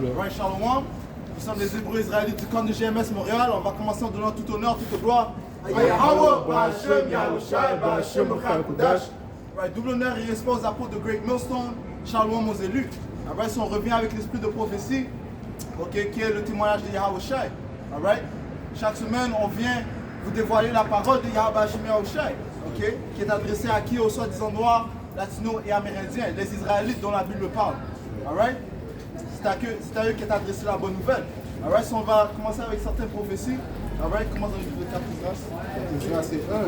Right, Shalom. Nous sommes les Hébreux israélites du camp de GMS Montréal. On va commencer en donnant tout honneur, toute gloire à Yahweh, Ba'Hashem, Yahushai, Ba'Hashem, Kodash. Right, double honneur et respect aux apôtres de Great Millstone. Shalom aux élus. Right, si on revient avec l'esprit de prophétie, okay, qui est le témoignage de Yahushai. Right. Chaque semaine, on vient vous dévoiler la parole de Yahweh Ba'Hashem Yahushai, okay, qui est adressée à qui aux soi-disant noirs, latinos et amérindiens, les Israélites dont la Bible parle. Right. C'est à eux qu'est adressée la bonne nouvelle. Alright, so on va commencer avec certaines prophéties. Alright, commence avec le 4 Esdras. C'est 1.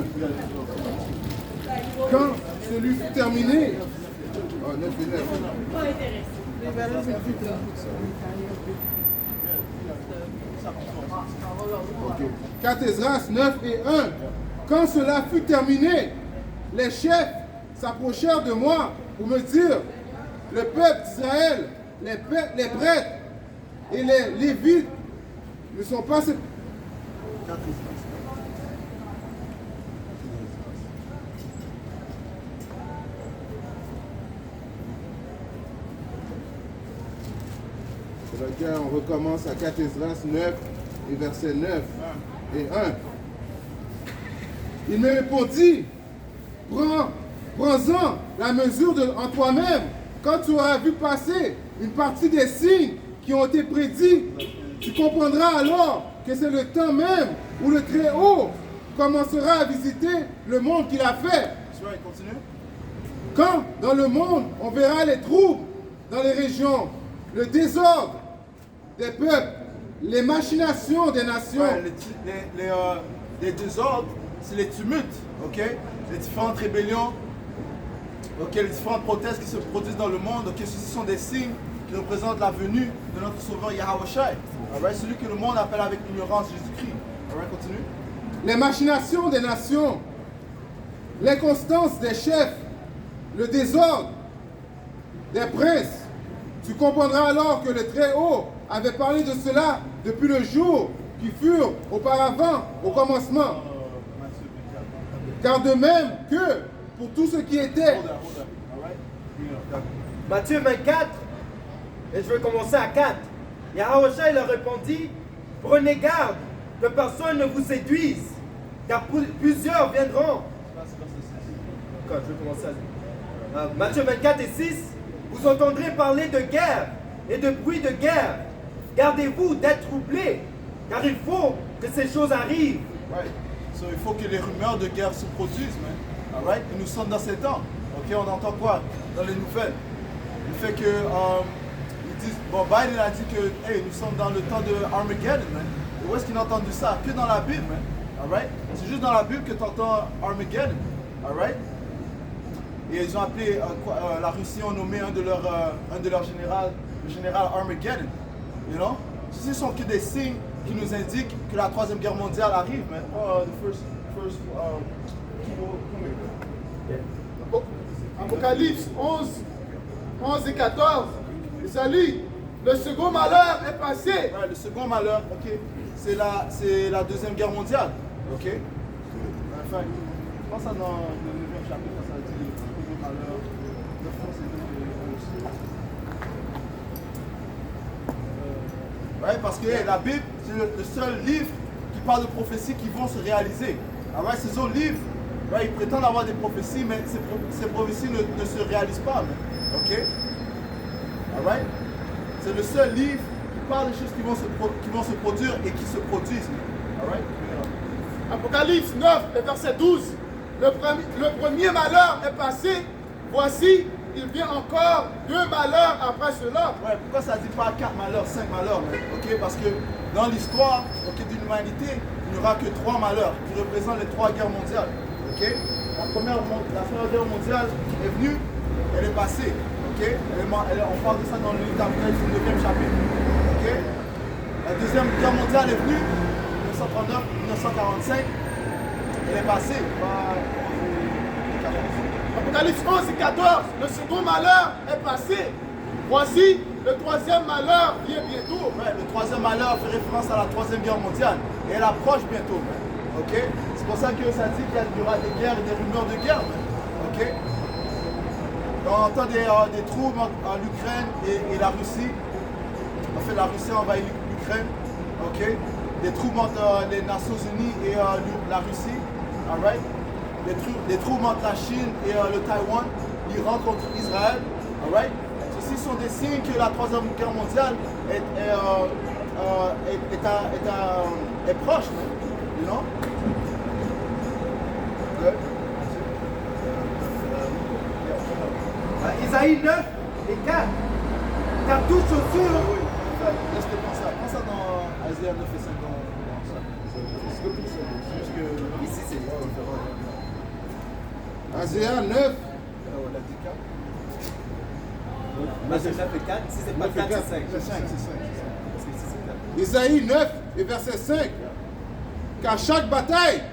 Quand celui fut terminé, 9 et 9. Okay. 4 Esdras 9 et 1. Quand cela fut terminé, les chefs s'approchèrent de moi pour me dire, le peuple d'Israël, les prêtres et les Lévites ne sont pas... Ça veut dire on recommence à 4 Esdras 9 et verset 9 et 1. Il me répondit, prends-en la mesure en toi-même. Quand tu auras vu passer une partie des signes qui ont été prédits, tu comprendras alors que c'est le temps même où le Très-Haut commencera à visiter le monde qu'il a fait. Quand dans le monde on verra les troubles dans les régions, le désordre des peuples, les machinations des nations. Ouais, les désordres, c'est les tumultes, okay? Les différentes rébellions, okay? Les différentes protestes qui se produisent dans le monde. Okay? Ceci sont des signes qui représentent la venue de notre sauveur Yahushai. Right? Celui que le monde appelle avec ignorance Jésus-Christ. Right? Continue. Les machinations des nations, l'inconstance des chefs, le désordre des princes. Tu comprendras alors que le Très-Haut avait parlé de cela depuis le jour qui furent auparavant au commencement. Car de même que pour tout ce qui était... Matthieu 24, et je vais commencer à 4. Yahushua leur répondit, prenez garde que personne ne vous séduise, car plusieurs viendront. Je vais commencer à... Matthieu 24 et 6, vous entendrez parler de guerre et de bruit de guerre. Gardez-vous d'être troublés, car il faut que ces choses arrivent. Right. So, il faut que les rumeurs de guerre se produisent, man. Alright? Et nous sommes dans ces temps. Ok, on entend quoi dans les nouvelles? Le fait que ils disent, bon, Biden a dit que hey, nous sommes dans le temps de Armageddon, man. Et où est-ce qu'il a entendu ça? Que dans la Bible, man. Alright? C'est juste dans la Bible que tu entends Armageddon. Alright? Et ils ont appelé la Russie, ont nommé un de leurs généraux, le général Armageddon. You know? Ceci sont que des signes qui nous indiquent que la Troisième Guerre mondiale arrive, man. Apocalypse 11 et 14. Ça lit, le second malheur est passé. Ouais, le second malheur, ok, c'est la Deuxième Guerre mondiale, ok. Enfin, je pense à dans le 9e chapitre, ça dit le second malheur. Le français ouais, parce que la Bible, c'est le seul livre qui parle de prophéties qui vont se réaliser. Alors, ces autres livres, ouais, ils prétendent avoir des prophéties, mais ces prophéties ne se réalisent pas. Ok? Alright? C'est le seul livre qui parle des choses qui vont se produire et qui se produisent. Alright? Apocalypse 9, et verset 12. Le premier malheur est passé. Voici, il vient encore 2 malheurs après cela. Ouais, pourquoi ça ne dit pas 4 malheurs, 5 malheurs? Ok, parce que dans l'histoire de l'humanité, il n'y aura que 3 malheurs qui représentent les 3 guerres mondiales. Okay? La première guerre mondiale est venue, elle est passée. Okay? On parle de ça dans le livre d'Apocalypse, le 9e chapitre. Okay? La deuxième guerre mondiale est venue, 1939-1945, elle est passée. Apocalypse 11 et 14, le second malheur est passé. Voici, le troisième malheur vient bientôt. Ouais, le troisième malheur fait référence à la Troisième Guerre mondiale. Et elle approche bientôt. Okay? C'est pour ça que ça dit qu'il y aura des guerres et des rumeurs de guerre. Okay? On entend des troubles en Ukraine et la Russie. fait, la Russie a envahi l'Ukraine. Ok? Des troupes entre les Nations Unies et la Russie. Alright? Des troupes entre la Chine et le Taïwan. L'Iran contre Israël. Alright? Ceci sont des signes que la Troisième Guerre mondiale est proche. You know? Good. Isaïe 9 et 4. Car toute chaussure. Laisse-le penser. Prends ça dans Isaïe 9 et 5 dans ça. C'est juste que ici c'est différent. Isaïe 9. On a dit 4. Là c'est 9 et 4. Si c'est pas 4, c'est 5. C'est 5, c'est 5. Parce que si c'est 4. Isaïe 9 et verset 5. Car chaque bataille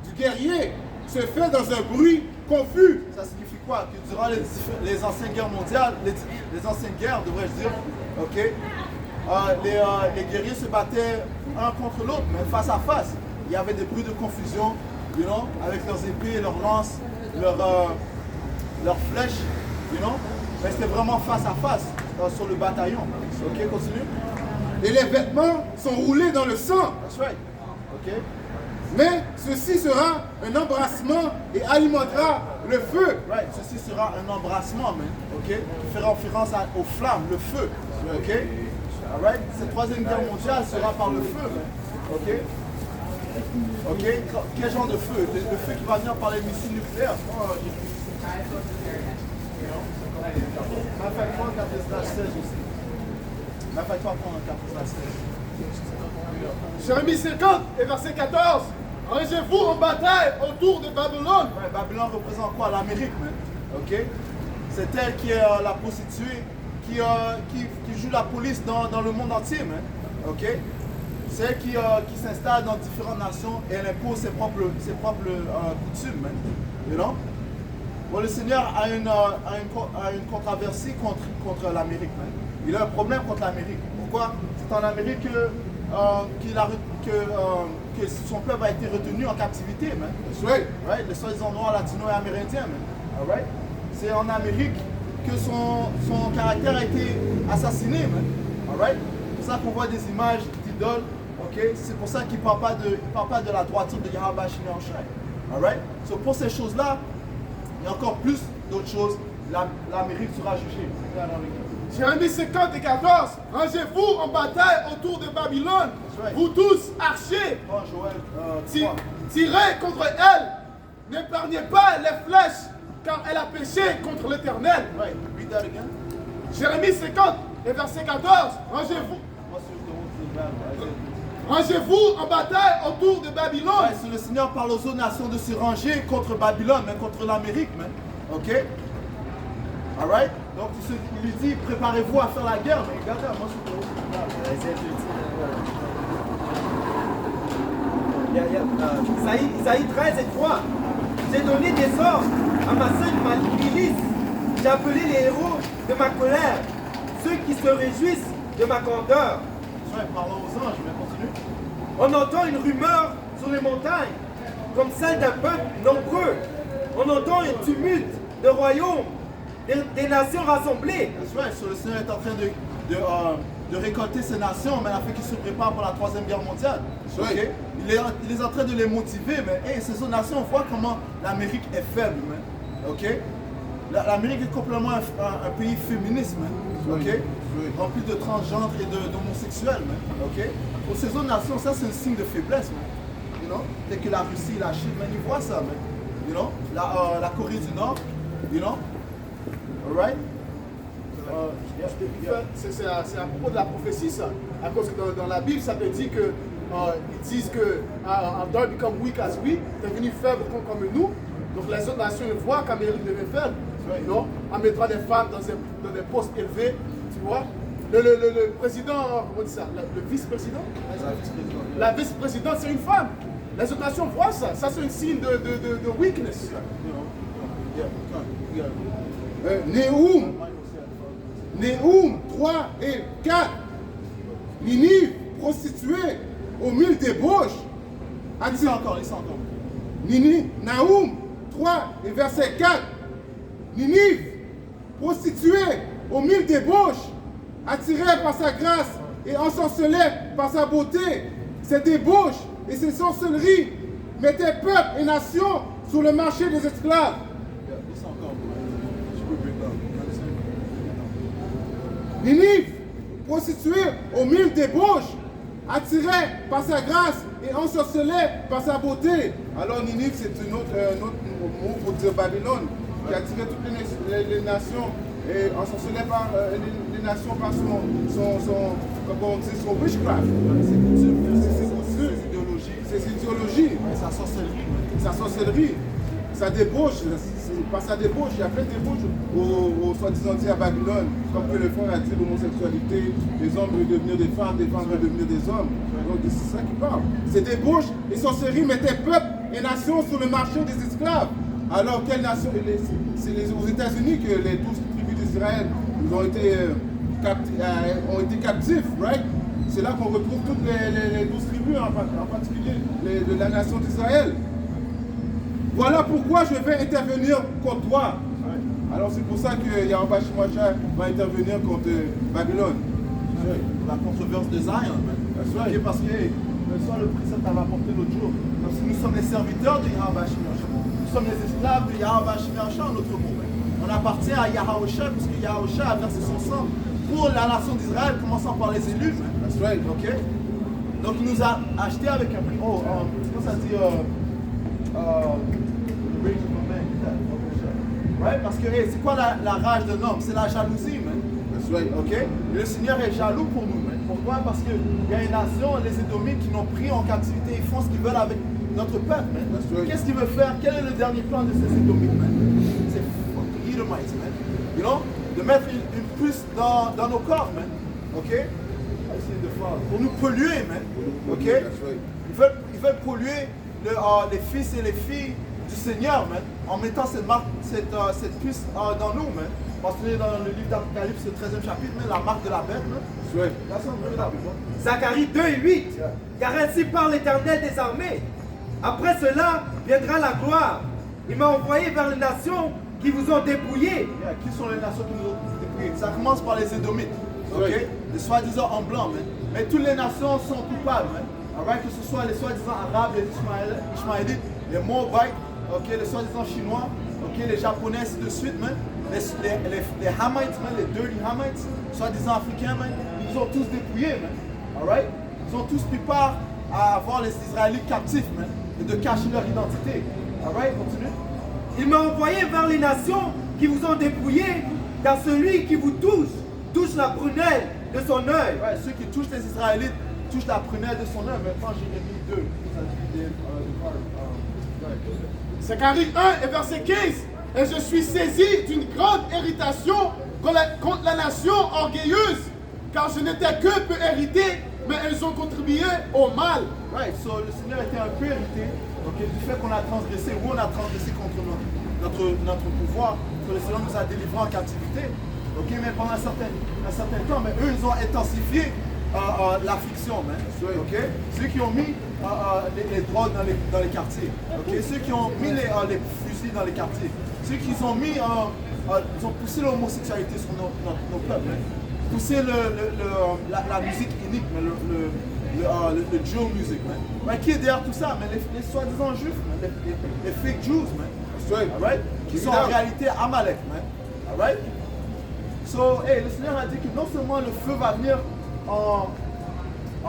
du guerrier se fait dans un bruit confus. Ça signifie quoi? Que durant les anciennes guerres mondiales, les anciennes guerres, devrais-je dire, ok, les guerriers se battaient un contre l'autre, mais face à face. Il y avait des bruits de confusion, you know, avec leurs épées, leurs lances, leurs flèches, you know. Mais c'était vraiment face à face sur le bataillon. Ok, continue. Et les vêtements sont roulés dans le sang. That's right. Ok. Mais ceci sera un embrassement et alimentera le feu. Right. Ceci sera un embrassement, man. Ok. Qui fera référence aux flammes, le feu. Ok. Alright. Cette troisième guerre mondiale sera par le feu, man. Ok. Ok. Quel genre de feu? Le feu qui va venir par les missiles nucléaires. Fais-toi un 4-16 aussi. Fais-toi prendre un 4-16. Jérémie 50 et verset 14. Rangez-vous en bataille autour de Babylone. Ouais, Babylone représente quoi? L'Amérique, man. Ok? C'est elle qui est la prostituée, qui joue la police dans le monde entier, man. Ok? C'est elle qui s'installe dans différentes nations et elle impose ses propres coutumes, man. You know? Bon, le Seigneur a une controversie contre l'Amérique, man. Il a un problème contre l'Amérique. Pourquoi? C'est en Amérique que son peuple a été retenu en captivité, man. Right. Right? Les soi-disant noirs, latinos et amérindiens, man. All right? C'est en Amérique que son caractère a été assassiné, man. All right? C'est pour ça qu'on voit des images d'idoles. Ok? C'est pour ça qu'il ne parle pas de la droiture de Yahweh Shai. All right? So, pour ces choses-là, il y a encore plus d'autres choses. L'Amérique sera jugée. Jérémie 50 et 14. Rangez-vous en bataille autour de Babylone. right. Vous tous, archers, Bon, Joël, tirez contre elle. N'épargnez pas les flèches, car elle a péché contre l'Éternel. right. Read that again. Jérémie 50 et verset 14. Rangez-vous en bataille autour de Babylone. Ouais, si le Seigneur parle aux autres nations de se ranger contre Babylone, mais contre l'Amérique, man. Ok? Alright? Donc il lui dit, préparez-vous à faire la guerre. Mais regarde, moi je suis Isaïe 13 et 3. J'ai donné des ordres à ma sainte milice. J'ai appelé les héros de ma colère, ceux qui se réjouissent de ma grandeur. ouais, parlons aux anges, mais continue. On entend une rumeur sur les montagnes, comme celle d'un peuple nombreux. On entend un tumulte de royaumes, des nations rassemblées. Ouais, le Seigneur est en train de récolter ces nations, mais afin qu'ils se préparent pour la troisième guerre mondiale. Okay? Il est en train de les motiver, mais hey, ces autres nations, on voit comment l'Amérique est faible. Man. Okay? L'Amérique est complètement un pays féministe, man. Okay? Rempli de transgenres et d'homosexuels. Okay? Pour ces autres nations, ça c'est un signe de faiblesse. Man. You know? Dès que la Russie, la Chine, man, ils voient ça. Man. You know? La Corée du Nord. You know? Alright? C'est à propos de la prophétie, ça. À cause que dans la Bible, ça te dit que ils disent que don't become weak as we, devenu faible comme nous. Donc les autres nations ils voient qu'Amérique devient faible. Non? En mettant des femmes dans des postes élevés, tu vois. Le président, comment on dit ça? Le vice-président? La vice-présidente, c'est une femme. Les autres nations voient ça. Ça, c'est un signe de weakness. Néhoum 3 et 4. Ninive, prostituée, au mille débauches. Ils sont encore. Naoum 3 et verset 4. Ninive, prostituée, au mille débauches, attirée par sa grâce et ensorcelait par sa beauté. Ses débauches et ses sorcelleries mettaient peuple et nation sur le marché des esclaves. Ninive, prostituée aux mille débauches, attirée par sa grâce et ensorcelée par sa beauté. Alors Ninive, c'est un autre mot pour dire Babylone, qui attirait toutes les nations et ensorcelait par les nations par son witchcraft. Ses idéologies, sa sorcellerie, sa débauche. Par sa débauche, il y a plein de débauches aux soi-disant dit à Babylone, comme que le frère a dit l'homosexualité, les hommes veulent devenir des femmes veulent devenir des hommes. Donc c'est ça qui parle. Ces débauches et sorcelleries mettaient peuple et nation sur le marché des esclaves. Alors quelle nation? C'est aux États-Unis que les 12 tribus d'Israël ont été captifs, right? C'est là qu'on retrouve toutes les 12 tribus, en particulier de la nation d'Israël. Voilà pourquoi je vais intervenir contre toi. Alors c'est pour ça que Yahweh Shemashah va intervenir contre Babylone. La controverse de Zion. Okay, parce que le précepte avait apporté l'autre jour. Parce que nous sommes les serviteurs de Yahweh Shemashah. Nous sommes les esclaves de Yahweh Shemashah en notre groupe. On appartient à Yahweh parce que Yahweh a versé son sang pour la nation d'Israël, commençant par les élus. That's right. Okay? Donc il nous a acheté avec un prix. Comment ça dit? Right? Parce que c'est quoi la rage d'un homme? C'est la jalousie, man. That's right. Okay? Et le Seigneur est jaloux pour nous, man. Pourquoi? Parce qu'il y a une nation, les Édomites, qui l'ont pris en captivité. Ils font ce qu'ils veulent avec notre peuple, man. Right. Qu'est-ce qu'il veut faire? Quel est le dernier plan de ces Édomites, man? C'est fucking Edomites, man. You know? De mettre une puce dans nos corps, man. Ok? Pour nous polluer, man. Ok? Ils veulent polluer les fils et les filles du Seigneur, man, en mettant cette puce dans nous, man. Parce que dans le livre d'Apocalypse, le 13e chapitre, man, la marque de la bête, man. Ouais. Zacharie 2 et 8. Car ainsi parle l'Éternel des armées. Après cela viendra la gloire. Il m'a envoyé vers les nations qui vous ont dépouillés. Yeah, qui sont les nations qui nous ont dépouillés? Ça commence par les Édomites, ok? Ouais. Les soi-disant en blanc, man. Mais toutes les nations sont coupables, man. Alright, que ce soit les soi-disant arabes, les Ishmaélites, les Moabites, ok, les soi-disant chinois, ok, les japonais, ainsi de suite, man. Les Hamites, man, les dirty Hamites, soi-disant africains, man, ils nous ont tous dépouillés, man. Alright? Ils ont tous pris part à avoir les Israélites captifs, man, et de cacher leur identité. Alright, continue. Il m'a envoyé vers les nations qui vous ont dépouillés, car celui qui vous touche la prunelle de son œil. Ouais, ceux qui touchent les Israélites touchent la prunelle de son œil. Maintenant, Jérémie 2. Zacharie 1 et verset 15. Et je suis saisi d'une grande irritation contre la nation orgueilleuse, car je n'étais que peu hérité, mais elles ont contribué au mal. Right, so le Seigneur était un peu irrité, okay, du fait qu'on a transgressé, ou on a transgressé contre notre pouvoir, que le Seigneur nous a délivrés en captivité. Okay, mais pendant un certain temps, mais eux, ils ont intensifié l'affliction, okay? Ceux qui ont mis les drogues dans les quartiers, okay? Ceux qui ont mis les fusils dans les quartiers, ceux qui ont mis, ils ont poussé l'homosexualité sur nos peuples, poussé la musique unique, le Jew music, man. Mais qui est derrière tout ça? Mais les soi-disant juifs, man. Les fake Jews, man. Alright? Qui sont en réalité Amalek, man. Alright? So, hey, le Seigneur a dit que non seulement le feu va venir en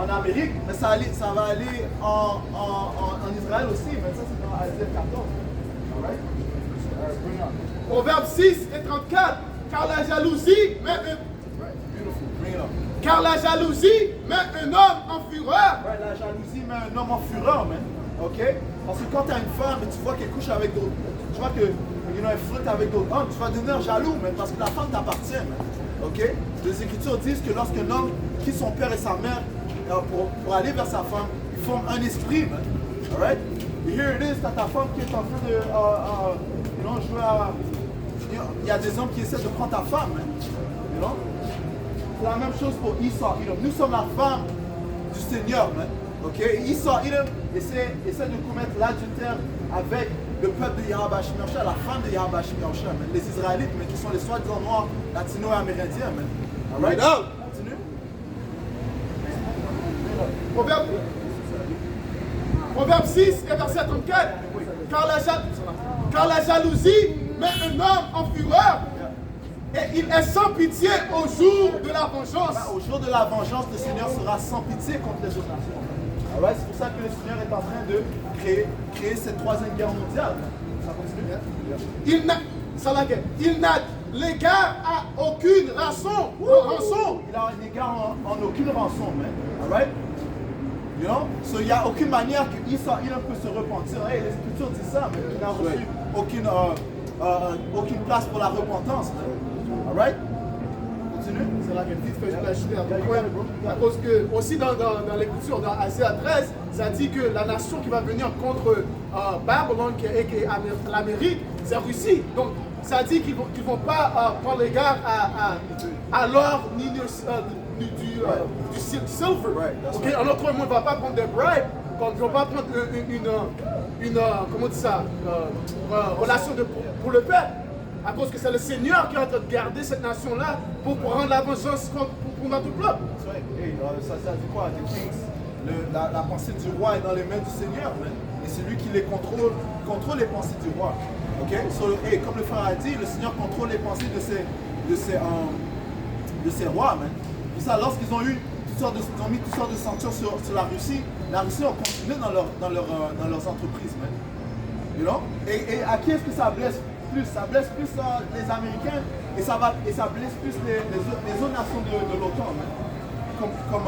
Amérique, mais ça va aller en Israël aussi, mais ça c'est dans Isaiah 14. Alright? Proverbe 6 et 34. Car la jalousie met un homme en fureur. Ouais, la jalousie met un homme en fureur, man. Ok? Parce que quand tu as une femme et tu vois qu'elle couche avec d'autres, tu vois que elle flotte avec d'autres hommes, tu vas devenir jaloux, man, parce que la femme t'appartient, man. Ok? Les Écritures disent que lorsqu'un homme quitte son père et sa mère pour aller vers sa femme, ils forment un esprit, man. Alright? Et here it is, t'as ta femme qui est en train de jouer à. Il y a des hommes qui essaient de prendre ta femme, man. You know? C'est la même chose pour Esau, Edom. Nous sommes la femme du Seigneur, man. Ok? Esau, Edom essaie de commettre l'adultère avec le peuple de Yahweh Shemashah, la femme de Yahweh Shemashah, man. Les Israélites, mais qui sont les soi-disant noirs, latino et amérindiens, man. Alright? Continue. Proverbe 6 et verset 34. Car la jalousie met un homme en fureur et il est sans pitié au jour de la vengeance. Au jour de la vengeance, le Seigneur sera sans pitié contre les autres nations. Alright, c'est pour ça que le Seigneur est en train de créer cette troisième guerre mondiale. Ça continue bien. Il n'a l'égard à aucune rançon. Il a un égard en aucune rançon, man. Alright? You know? So, il n'y a aucune manière qu'il peut se repentir. Hey, l'Écriture dit ça, mais il n'a reçu aucune place pour la repentance. Man. Alright? Continue. C'est là qu'elle dit, je peux ajouter un point. À cause que, aussi dans l'Écriture, dans Isaiah 13, ça dit que la nation qui va venir contre Babylone, qui est l'Amérique, c'est Russie. Donc, ça dit qu'ils ne vont pas prendre l'égard à l'or ni du silver. Right, Okay? En autre mot, on ne va pas prendre des bribes, on ne va pas prendre une comment on dit ça, relation pour le peuple. À cause que c'est le Seigneur qui est en train de garder cette nation-là pour rendre la vengeance pour notre peuple. Hey, ça dit quoi? La pensée du roi est dans les mains du Seigneur, man. Et c'est lui qui les contrôle les pensées du roi. Ok? So, hey, comme le frère a dit, le Seigneur contrôle les pensées de ces rois, man. Puis ça, lorsqu'ils ont mis toutes sortes de sanctions sur la Russie a continué dans leurs entreprises, man. You know? Et à qui est-ce que ça blesse plus? Ça blesse plus les Américains et ça blesse plus les autres nations de l'OTAN, man. Comme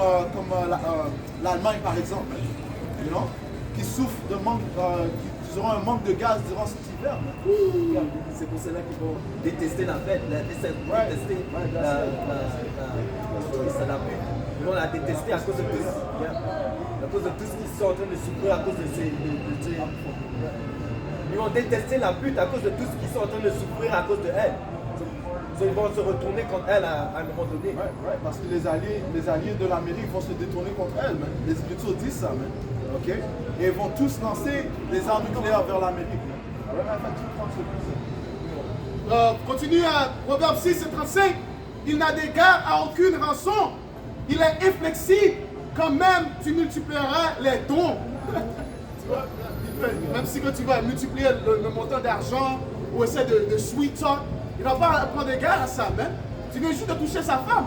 l'Allemagne par exemple, you know? Qui souffrent de manque, qui auront un manque de gaz durant cet hiver. C'est pour cela qu'ils vont détester la fête, détester la paix. Ils vont la détester à cause de tout, ce qu'ils sont en train de souffrir à cause de ces. Ils vont détester la pute à cause de tout ce qu'ils sont en train de souffrir à cause de elle. Ils vont se retourner contre elle à un moment donné. Parce que les alliés de l'Amérique vont se détourner contre elle, man. Les Écritures disent ça, man. Ok? Et ils vont tous lancer des armes nucléaires vers l'Amérique. Continue à Proverbe 6 et 35. Il n'a d'égard à aucune rançon. Il est inflexible. Quand même, tu multiplieras les dons. Tu vois, même si tu vas multiplier le montant d'argent ou essayer de sweet talk, il ne va pas prendre égard à ça, man. Tu viens juste de toucher sa femme.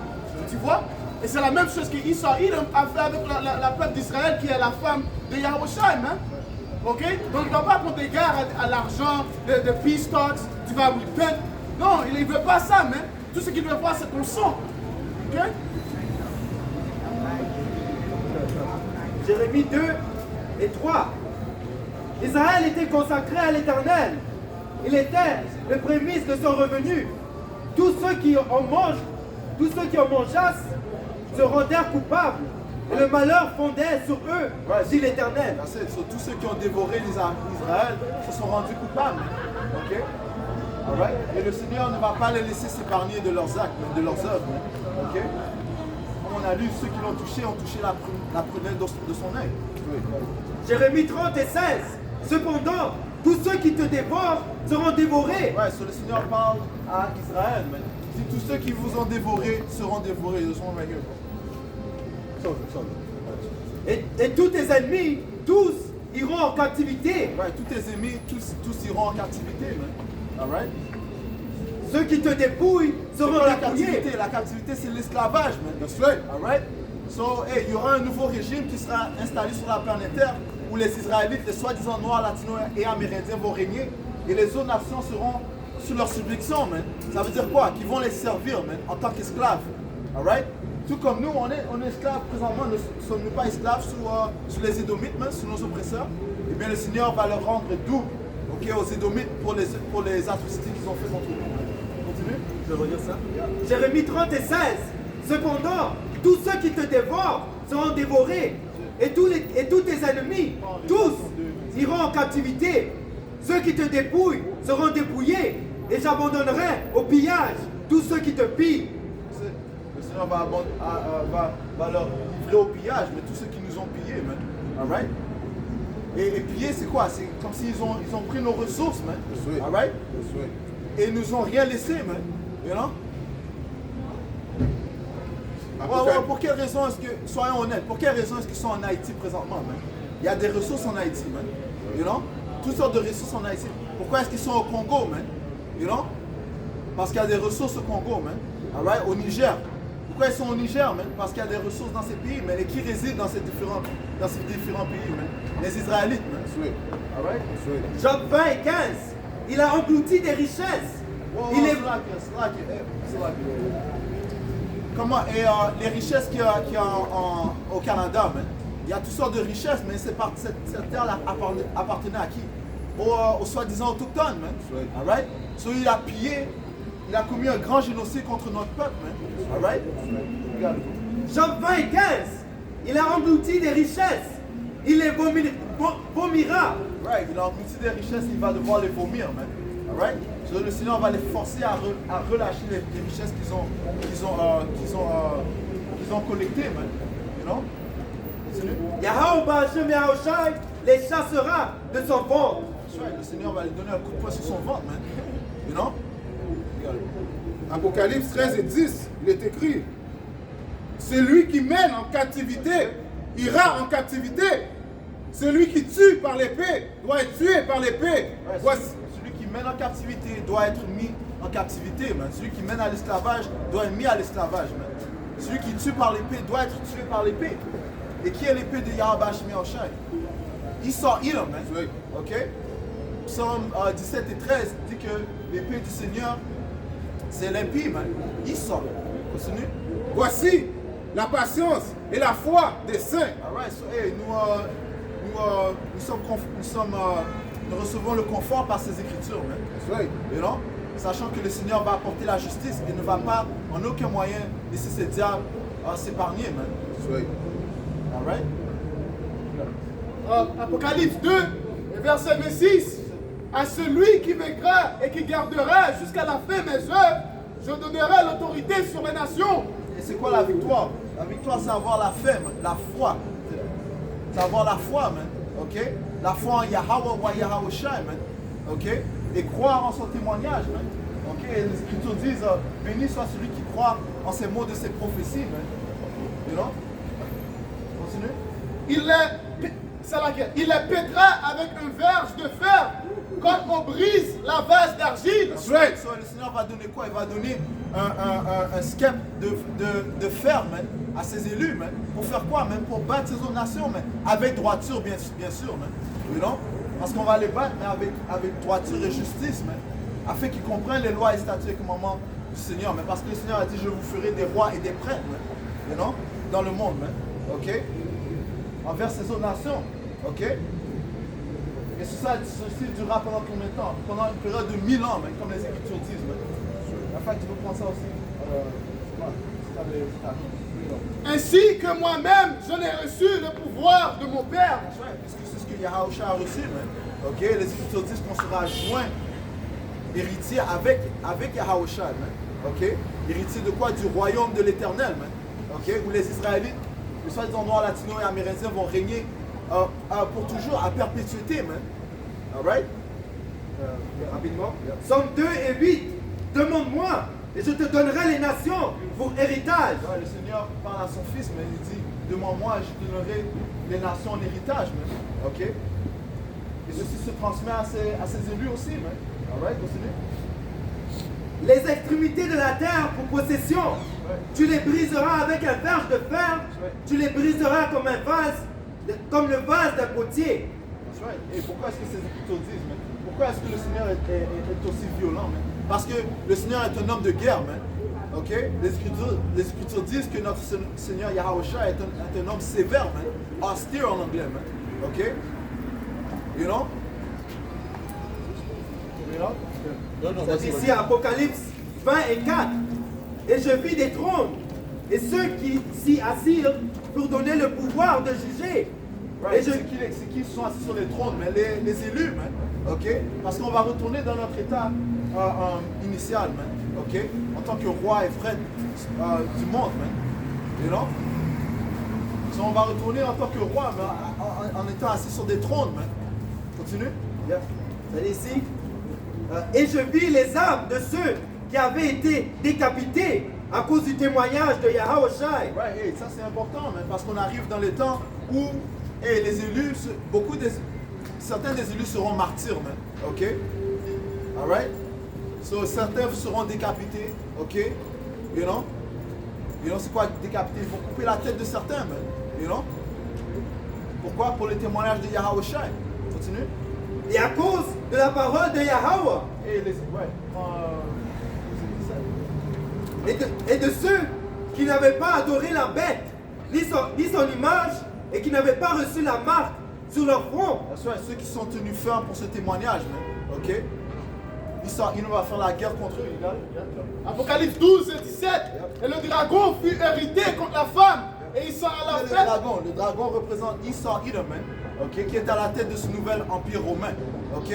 Tu vois? Et c'est la même chose que Esau a fait avec la peuple d'Israël qui est la femme de Yahushua, man. Ok? Donc il ne va pas prendre égard à l'argent, de peace talks, tu vas repent. Non, il ne veut pas ça, man. Tout ce qu'il veut voir, c'est ton sang. Ok? Jérémie 2 et 3. Israël était consacré à l'Éternel. Il était le prémisse de son revenu. Tous ceux qui en mangeassent se rendèrent coupables. Et le malheur fondait sur eux, dit l'Éternel. Tous ceux qui ont dévoré Israël se sont rendus coupables. Ok? Alright? Et le Seigneur ne va pas les laisser s'épargner de leurs actes, de leurs œuvres. Ok? Comme on a lu, ceux qui l'ont touché ont touché la prunelle de son œil. Jérémie 30 et 16. Cependant, tous ceux qui te dévorent seront dévorés. Ouais, le Seigneur parle à Israël. Mais il dit, tous ceux qui vous ont dévorés seront dévorés. Ils sont right here. Et tous tes ennemis, tous iront en captivité. Ouais, tous tes ennemis, tous iront en captivité. Alright? Ceux qui te dépouillent seront la dépouillés. captivité. La captivité, c'est l'esclavage, man. That's right. Alright? So, hey, il y aura un nouveau régime qui sera installé sur la planète Terre où les Israélites, les soi-disant noirs, latinos et amérindiens vont régner et les autres nations seront sous leur subjection, man. Ça veut dire quoi? Qu'ils vont les servir, man, en tant qu'esclaves. Alright? Tout comme nous, on est esclaves présentement, ne sommes-nous pas esclaves sous les Édomites, man, sous nos oppresseurs? Eh bien, le Seigneur va leur rendre doux, ok, aux Édomites pour les atrocités qu'ils ont fait contre nous. Continue? Je vais redire ça. Jérémie 30 et 16. Cependant, tous ceux qui te dévorent seront dévorés. Et tous tes ennemis, tous, iront en captivité. Ceux qui te dépouillent seront dépouillés. Et j'abandonnerai au pillage tous ceux qui te pillent. Le Seigneur va leur livrer au pillage, mais tous ceux qui nous ont pillés, man. Alright? Et piller, c'est quoi? C'est comme s'ils ont pris nos ressources, man. Alright? Et ils nous ont rien laissé, man. You know? Pour quelle raison est-ce que, soyons honnêtes, pour quelle raison est-ce qu'ils sont en Haïti présentement, man? Il y a des ressources en Haïti, man. You know? Toutes sortes de ressources en Haïti. Pourquoi est-ce qu'ils sont au Congo, man? You know? Parce qu'il y a des ressources au Congo, man. Alright? Au Niger. Pourquoi ils sont au Niger, man? Parce qu'il y a des ressources dans ces pays, man. Et qui résident dans ces différents pays, man? Les Israélites, man. Alright? Job 20 et 15. Il a englouti des richesses. Il est... Comment? Et les richesses qu'il y a au Canada, man. Il y a toutes sortes de richesses, mais cette terre appartenait à qui? Aux soi-disant autochtones, man. Alright? So il a pillé, il a commis un grand génocide contre notre peuple, man. Alright? Job 20 et 15. Il a englouti des richesses. Il les vomira. Right, il a englouti des richesses, il va devoir les vomir, man. Alright? So le Seigneur va les forcer à relâcher les richesses qu'ils ont collectées, man. You know? Yahweh Hashem Yahushai les chassera de son ventre. That's right, le Seigneur va lui donner un coup de poing sur son ventre, man. You know? Apocalypse 13 et 10, il est écrit, celui qui mène en captivité ira en captivité. Celui qui tue par l'épée doit être tué par l'épée. Ouais, celui qui mène en captivité doit être mis en captivité, man. Celui qui mène à l'esclavage doit être mis à l'esclavage, man. Celui qui tue par l'épée doit être tué par l'épée. Et qui est l'épée de Yahweh Hashem Yahushai? Esau Edom, man. Oui. Ok? Psaume 17 et 13 dit que l'épée du Seigneur, c'est l'impie, man. Esau. Continue. Voici la patience et la foi des saints. Alright, so hey, nous recevons le confort par ces écritures, man. Oui. You know? Sachant que le Seigneur va apporter la justice et ne va pas en aucun moyen laisser ces diables s'épargner, man. Oui. Alright? Apocalypse 2, verset 26. À celui qui vaincra et qui gardera jusqu'à la fin mes œuvres, je donnerai l'autorité sur les nations. Et c'est quoi la victoire? La victoire, c'est avoir la foi, man. La foi. C'est avoir la foi, man. Ok? La foi en Yahweh ou Yahweh Shai, man. Ok? Et croire en son témoignage, man. Ok? Et les Écritures disent, béni soit celui qui croit en ces mots de ces prophéties, man. You know? Continue. Il les pètera avec un verge de fer, comme on brise la vase d'argile. Right. So, le Seigneur va donner quoi? Il va donner un skep de fer, man, à ses élus, man. Pour faire quoi, man? Pour battre ces autres nations, man. Avec droiture, bien sûr, man. You know? Parce qu'on va les battre, mais avec droiture et justice, man. Afin qu'ils comprennent les lois et statuts et commandements du Seigneur, man. Parce que le Seigneur a dit, je vous ferai des rois et des prêtres, man. You know? Dans le monde, man. Ok? Envers ces autres nations. Ok? Et ceci durera pendant combien de temps? Pendant une période de 1000 ans, man, comme les Écritures disent. Man. En fait, tu veux prendre ça aussi? Ainsi que moi-même, je n'ai reçu le pouvoir de mon Père. Parce que c'est ce que Yahushua a reçu, man. Ok? Les Écritures disent qu'on sera joint, héritier avec Yahushua, man. Ok? Héritier de quoi? Du royaume de l'Éternel, man. Ok? Où les Israélites, les soi-disant noirs, latinos et amérindiens vont régner pour toujours, à perpétuité, man. Alright? Rapidement. Somme 2 et 8. Demande-moi et je te donnerai les nations pour héritage. Ouais, le Seigneur parle à son fils, mais il dit, demande-moi et je te donnerai les nations en héritage, man. Ok? Et ceci se transmet à ses élus aussi, man. Alright? Continue. Les extrémités de la terre pour possession. Ouais. Tu les briseras avec un verge de fer. Ouais. Tu les briseras comme un vase, comme le vase d'un potier. That's right. Et pourquoi est-ce que ces Écritures disent, man? Pourquoi est-ce que le Seigneur est aussi violent, man? Parce que le Seigneur est un homme de guerre, man. Ok? Les Écritures disent que notre Seigneur Yahushua est un homme sévère, man. Austere en anglais, man. Ok? You know? You know? C'est ici Apocalypse 20 et 4. Et je vis des trônes, et ceux qui s'y assirent pour donner le pouvoir de juger. Right. Et je... C'est qui sont assis sur les trônes, mais les élus, man. Ok? Parce qu'on va retourner dans notre état initial, man. Ok? En tant que roi et frère du monde, man. You know? So on va retourner en tant que roi, mais en étant assis sur des trônes, man. Continue? Yeah. C'est ici. Et je vis les âmes de ceux qui avaient été décapités à cause du témoignage de Yahweh Shai. Right, hey, ça c'est important, man, parce qu'on arrive dans les temps où hey, les élus, certains des élus seront martyrs, man. Ok? Alright? So, certains seront décapités, ok? You know? You know, c'est quoi décapiter? Ils vont couper la tête de certains, man. You know? Pourquoi? Pour les témoignages de Yahweh Shai. Continue. Et à cause de la parole de Yahweh. Et les... Ouais. Et de ceux qui n'avaient pas adoré la bête, ni son image, et qui n'avaient pas reçu la marque sur leur front. Ceux qui sont tenus fermes pour ce témoignage, man. Ok? Il va faire la guerre contre eux. Apocalypse 12 et 17. Et le dragon fut hérité contre la femme. Et il s'en alla Le faire. dragon représente Esau Edom, ok, qui est à la tête de ce nouvel empire romain. Ok?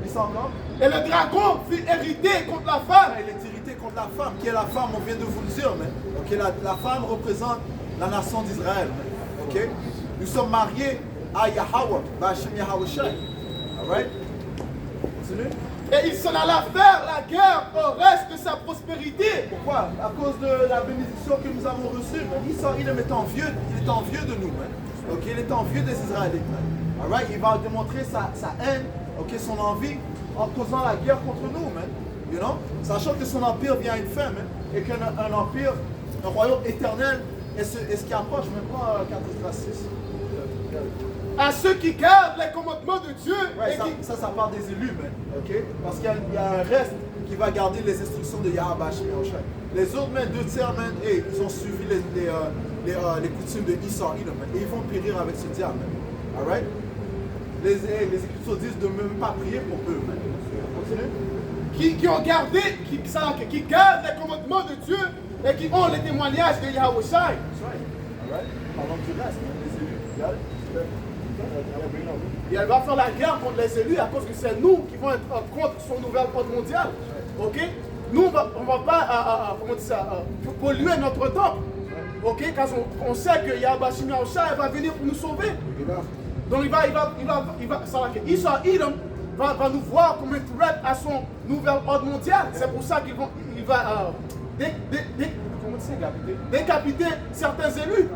Il s'en va. Et le dragon fut hérité contre la femme. Il est irrité contre la femme. Qui est la femme? On vient de vous le dire, man. Ok? La femme représente la nation d'Israël. Ok? Nous sommes mariés à Yahweh, Ba'Hashem Yahweh Shai. Alright? Continue. Et il s'en alla faire la guerre au reste de sa prospérité. Pourquoi? À cause de la bénédiction que nous avons reçue. Esau Edom est envieux, il est envieux de nous, man. Ok? Il est envieux des Israélites, man. Alright? Il va démontrer sa haine, ok, son envie, en causant la guerre contre nous, man. You know? Sachant que son empire vient à une fin, man. Et qu'un empire, un royaume éternel est ce qui approche. Maintenant, 4 6. À ceux qui gardent les commandements de Dieu. Ouais, et qui... ça part des élus, man. Ok? Parce qu'il y a un reste qui va garder les instructions de Yahweh Ba'Hashem Yahweh Shai. Les autres, man, 2 tiers, man, ils ont suivi les coutumes de Esau Edom, man. Et ils vont périr avec ce diable, man. Alright? Les Écritures disent de même pas prier pour eux, man. Continue. qui ont gardé, qui gardent les commandements de Dieu et qui ont les témoignages de Yahweh Shai. Alright? Parlons du reste, man, les élus. Regarde. Et elle va faire la guerre contre les élus à cause que c'est nous qui vont être contre son nouvel ordre mondial. Ok? Nous, on va pas comment dire ça, polluer notre temple. Ok? Car on sait que Yahweh Ba'Hashem Shai va venir pour nous sauver. Donc Esau Edom va nous voir comme un threat à son nouvel ordre mondial. C'est pour ça qu'il va décapiter certains élus.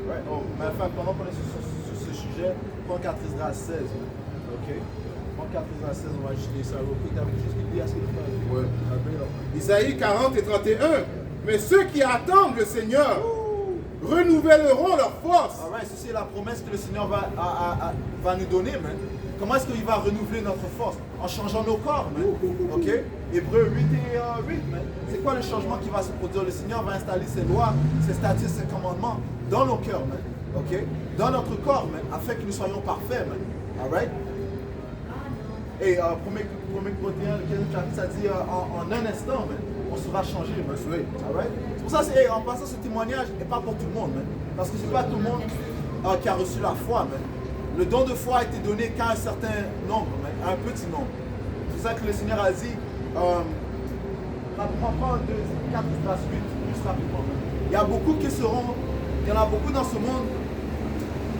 Ouais. Oh, mais enfin, pendant qu'on est sur ce sujet, prends 4 Israël 16. Ok? Prends 4 Israël 16, on va juste lire ça. Tu avais juste l'idée à ce qu'il fait. Ouais. Isaïe 40 et 31. Mais ceux qui attendent le Seigneur renouvelleront leur force. Alright, ceci est la promesse que le Seigneur va nous donner, man. Comment est-ce qu'il va renouveler notre force? En changeant nos corps, man. Ok? Hébreux 8 et 8, man. C'est quoi le changement qui va se produire? Le Seigneur va installer ses lois, ses statuts, ses commandements dans nos cœurs, man. Ok? Dans notre corps, man, afin que nous soyons parfaits, man. Alright? Et 1 Corinthiens, le 15e chapitre, ça dit en un instant, man, on sera changé, man. Alright? C'est pour ça, en passant, ce témoignage n'est pas pour tout le monde, man. Parce que c'est pas tout le monde qui a reçu la foi, man. Le don de foi a été donné qu'à un certain nombre, man, à un petit nombre. C'est pour ça que le Seigneur a dit, prends 4 plus 8, plus rapidement. Il y a beaucoup qui seront, il y en a beaucoup dans ce monde,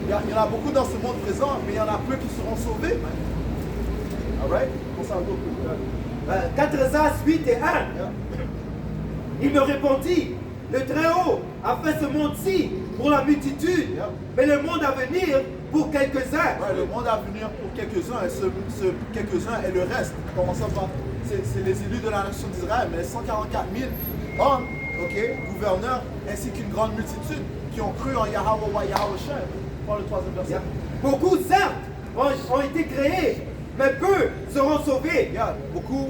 il y en a beaucoup dans ce monde présent, mais il y en a peu qui seront sauvés, man. Alright? On s'en va. 4 8 et 1. Il me répondit, le Très-Haut a fait ce monde-ci pour la multitude, mais le monde à venir pour quelques-uns. Ouais, le monde à venir pour quelques-uns, et ce quelques-uns est le reste. Commençons par, c'est les élus de la nation d'Israël, mais 144 000 hommes, ok, gouverneurs, ainsi qu'une grande multitude qui ont cru en Yahweh Shai. Prends le 3e verset. Beaucoup, certes, ont été créés, mais peu seront sauvés. Beaucoup,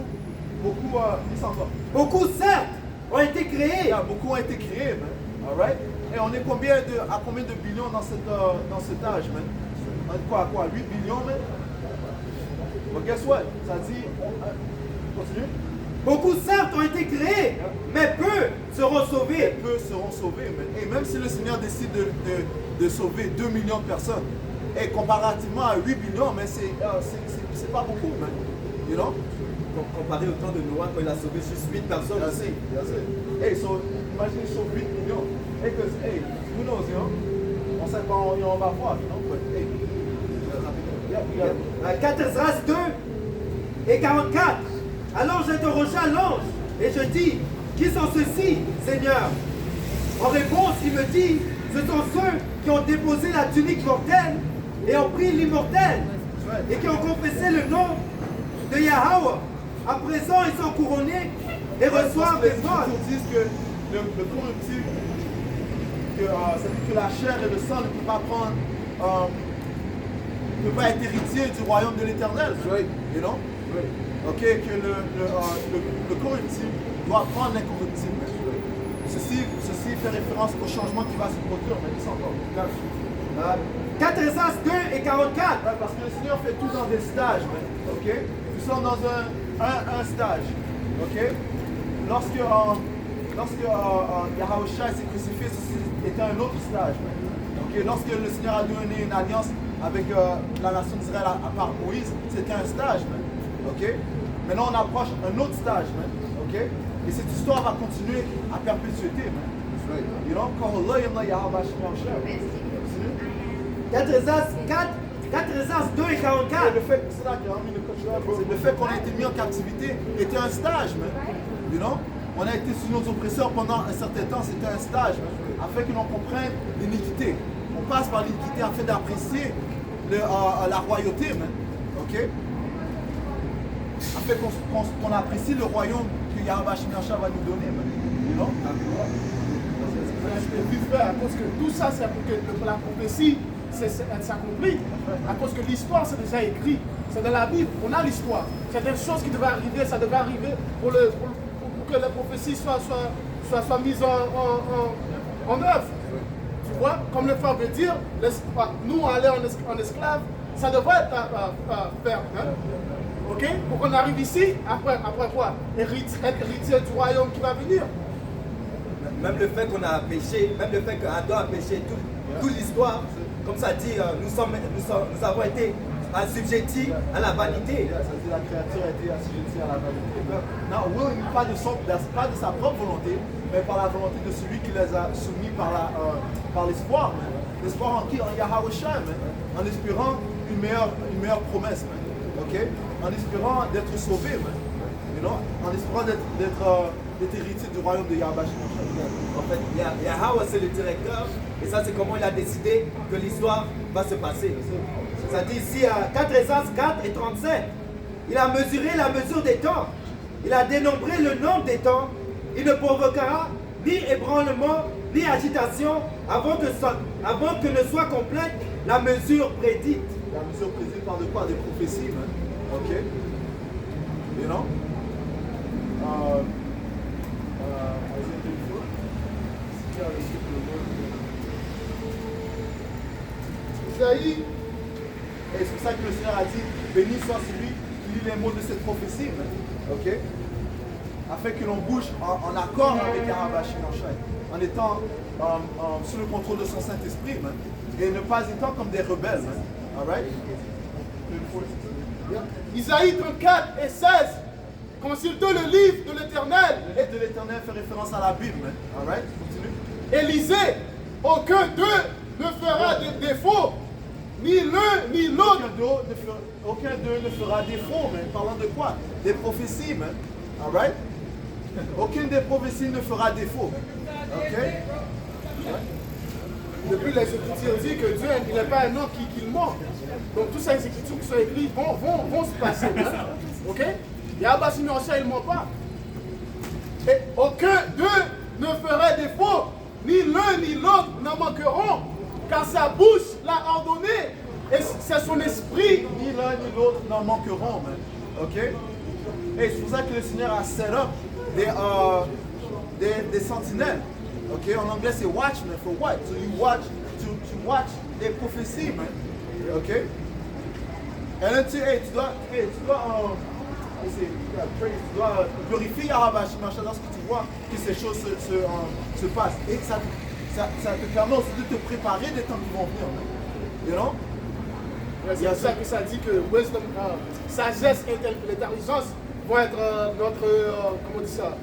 ils s'en vont. Beaucoup, certes, ont été créés. Beaucoup ont été créés, man. Alright? Et on est à combien de billions dans cet âge, man? Quoi, 8 billions, man? But guess what? Ça dit... continue. Beaucoup, certes, ont été créés, mais peu seront sauvés. Peu seront sauvés, man. Et même si le Seigneur décide de sauver 2 millions de personnes, et comparativement à 8 billions, mais c'est pas beaucoup, man. You know? Comparé au temps de Noah, quand il a sauvé juste 8 personnes. Hey, so, imagine ils sauvent 8 millions. Hey, cause, hey, who knows, you know? On sait pas, on va voir, you know? But, hey, 4 2 et 44. Alors j'interrogeai l'ange et je dis, Qui sont ceux-ci, Seigneur? En réponse, il me dit, ce sont ceux qui ont déposé la tunique mortelle et ont pris l'immortel et qui ont confessé le nom de Yahweh. À présent, ils sont couronnés et reçoivent des vols. Ils disent que le corruptible, c'est-à-dire que la chair et le sang ne peuvent pas prendre, ne peut pas être héritier du royaume de l'Éternel. You know? Ok, que le corruptible doit prendre l'incorruptible. Ceci fait référence au changement qui va se produire, mais ils sont encore. 4 Esdras 2 et 44. Parce que le Seigneur fait tout dans des stages. Ok? Nous sommes dans un stage. Ok? Lorsque Yahushua s'est crucifié, ceci était un autre stage. Ok? Lorsque le Seigneur a donné une alliance avec la nation d'Israël à part Moïse, c'était un stage. Ok? Maintenant on approche un autre stage. Ok? Et cette histoire va continuer à perpétuité. You know? 4 Esdras 2 et 44. Le fait qu'on a été mis en captivité était un stage. You know? On a été sous nos oppresseurs pendant un certain temps, c'était un stage, afin que l'on comprenne l'iniquité. On passe par l'iniquité afin d'apprécier la royauté, ok? Afin qu'on apprécie le royaume que Yahweh Shemyacha va nous donner, you know? À cause que tout ça, c'est pour que la prophétie s'accomplit. À cause que l'histoire, c'est déjà écrit. C'est dans la Bible, on a l'histoire. C'est des choses qui devaient arriver, ça devait arriver pour que la prophétie soit mise en œuvre. Tu vois, comme le frère veut dire, nous aller en esclave, ça devrait être fait. Hein? Ok? Pour qu'on arrive ici, après quoi? Héritier du royaume qui va venir. Même le fait qu'on a péché, même le fait qu'Adam a péché, toute l'histoire, comme ça dit, nous avons été assujettis à la vanité. Ça dit la créature a été assujettie à la vanité. Non, oui, pas de sa propre volonté, mais par la volonté de celui qui les a soumis par l'espoir. L'espoir en qui? En Yahushua, en espérant une meilleure promesse. Okay? En espérant d'être sauvé. You know? En espérant d'être héritier du royaume de Yahweh. En fait, Yahweh c'est le directeur, et ça c'est comment il a décidé que l'histoire va se passer. Ça dit ici à 4 Esdras 4 et 37, il a mesuré la mesure des temps, il a dénombré le nombre des temps, il ne provoquera ni ébranlement, ni agitation avant que ne soit complète la mesure prédite. La mesure prédite par de quoi? Des prophéties, ok? You know? Isaïe. Et c'est pour ça que le Seigneur a dit, béni soit celui qui lit les mots de cette prophétie, ok? Afin que l'on bouge en accord avec Yahweh Shemyacha, en étant sous le contrôle de son Saint-Esprit, et ne pas étant comme des rebelles. Alright? Isaïe 34 et 16. Consultez le livre de l'Éternel. Le livre de l'Éternel fait référence à la Bible. Alright? Continue. Et lisez, aucun d'eux ne fera de défaut, ni l'un ni l'autre. Aucun d'eux ne fera défaut, mais parlant de quoi? Des prophéties, alright? Aucune des prophéties ne fera défaut. Ok? Depuis les Écritures disent que Dieu n'est pas un homme qui ment. Donc toutes ces écritures qui sont écrites vont se passer. Hein? Ok? Yahweh Shemyacha, il ne ment pas. Et aucun d'eux ne fera défaut, ni l'un ni l'autre n'en manqueront, car sa bouche l'a ordonné, et c'est son esprit. Ni l'un ni l'autre n'en manqueront, ok? Et c'est pour ça que le Seigneur a set up des sentinelles. Ok? En anglais c'est watchmen, for what? So you watch, to watch des prophéties, ok? Et là tu dois glorifier Yahweh Shemyacha lorsque tu vois que ces choses se passent. Et ça te permet aussi de te préparer des temps qui vont venir. You know? C'est pour ça que ça dit que wisdom, sagesse et l'intelligence vont être comment on dit ça?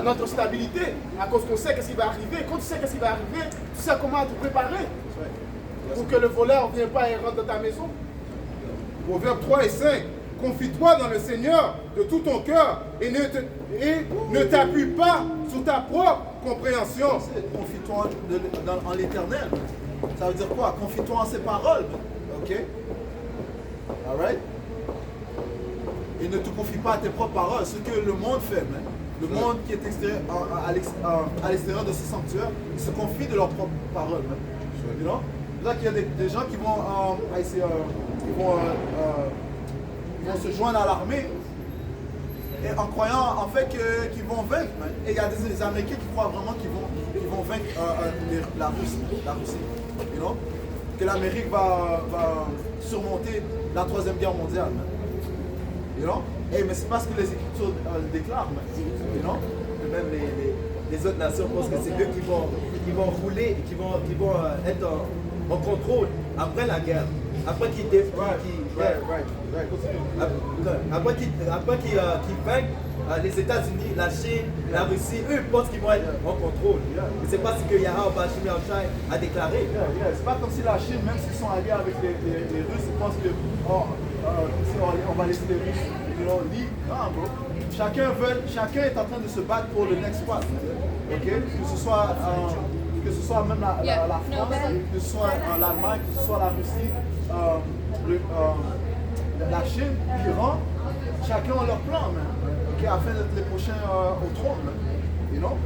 Notre stabilité. À cause qu'on sait qu'est-ce qui va arriver. Quand tu sais qu'est-ce qui va arriver, tu sais comment te préparer. Pour que le voleur ne vienne pas et rentre dans ta maison. Proverbe 3 et 5. confie-toi dans le Seigneur de tout ton cœur et ne t'appuie pas sur ta propre compréhension. Confie-toi en l'Éternel. Ça veut dire quoi? Confie-toi en ses paroles. Ok? Alright? Et ne te confie pas à tes propres paroles. Ce que le monde fait, man. Le monde qui est extérieur, à l'extérieur de ce sanctuaire, ils se confient de leurs propres paroles. Man. You know? Là qu'il y a des gens qui vont, ils vont se joindre à l'armée et en croyant en fait qu'ils vont vaincre. Man. Et il y a des Américains qui croient vraiment qu'ils vont vaincre la Russie. You know? Que l'Amérique va surmonter la 3e guerre mondiale. Man. You know? Mais c'est pas ce que les Écritures déclarent. Man. You know? Même les autres nations pensent que c'est eux qui vont rouler et qui vont être en contrôle après la guerre. Après qu'ils vainquent les États-Unis, la Chine, la Russie, eux pensent qu'ils vont être en contrôle. Mais c'est pas ce que Yahweh Bashim Yahushai a déclaré. C'est pas comme si la Chine, même s'ils sont alliés avec les Russes, ils pensent que on va laisser les Russes libres. Non, bro. Chacun est en train de se battre pour le next spot. Ok? Que ce soit même la France, que ce soit l'Allemagne, que ce soit la Russie, la Chine, l'Iran, chacun a leur plan, man. Okay, afin d'être les prochains au trône, man. You know?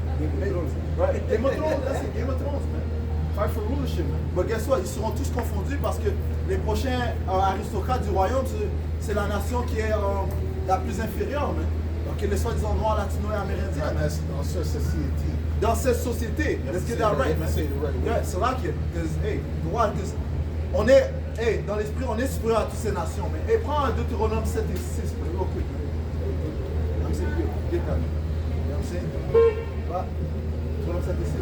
Right? Game of Thrones, that's it, Game of Thrones, man. Fight for rulership, man. But guess what? Ils seront tous confondus parce que les prochains aristocrates du royaume, c'est la nation qui est la plus inférieure, man. Donc les soi-disant noirs, latinos et amérindiens. Dans cette société. Let's get that right, man. Yeah, c'est là que, on est, dans l'esprit, on est supérieur à toutes ces nations. Mais prends un Deutéronome 7 et 6, real quick. I'm saying, get that. You know what I'm saying? Deutéronome 7 et 6.